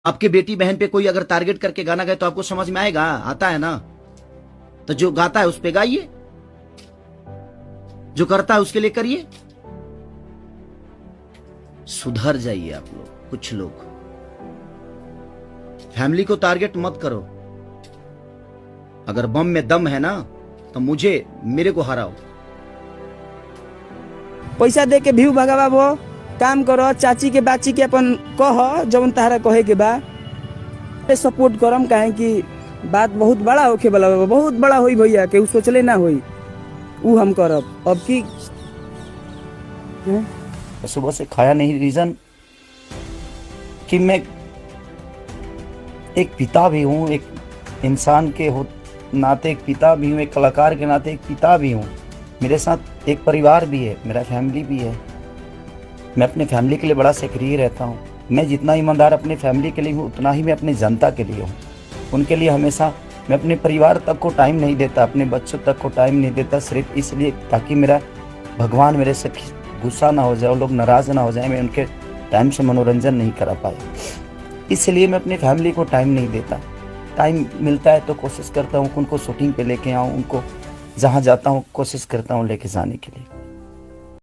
आपके बेटी बहन पे कोई अगर टारगेट करके गाना गाए तो आपको समझ में आएगा? आता है ना? तो जो गाता है उस पे गाइए, जो करता है उसके लिए करिए। सुधर जाइए आप लोग। कुछ लोग फैमिली को टारगेट मत करो। अगर बम में दम है ना तो मेरे को हराओ। पैसा दे के व्यू भगावा काम करो, चाची के बाची के अपन कह जवन तारा कहे के बा सपोर्ट करम। काहे कि बात बहुत बड़ा होके वाला बा, बहुत बड़ा होई भैया के सोचले ना होई उ हम करब। अब की सुबह से खाया नहीं, रीजन कि मैं एक पिता भी हूँ, एक इंसान के नाते एक पिता भी हूँ, एक कलाकार के नाते एक पिता भी हूँ। मेरे साथ एक परिवार भी है, मेरा फैमिली भी है। मैं अपने फैमिली के लिए बड़ा सक्रिय रहता हूँ। मैं जितना ईमानदार अपने फैमिली के लिए हूँ उतना ही मैं अपनी जनता के लिए हूँ। उनके लिए हमेशा मैं अपने परिवार तक को टाइम नहीं देता, अपने बच्चों तक को टाइम नहीं देता, सिर्फ इसलिए ताकि मेरा भगवान मेरे से गुस्सा ना हो जाए, वो लोग नाराज़ ना हो जाए, मैं उनके टाइम से मनोरंजन नहीं करा पाए। इसलिए मैं अपनी फैमिली को टाइम नहीं देता। टाइम मिलता है तो कोशिश करता हूँ उनको शूटिंग पे लेके आऊँ, उनको जहाँ जाता हूँ कोशिश करता हूँ लेके जाने के लिए।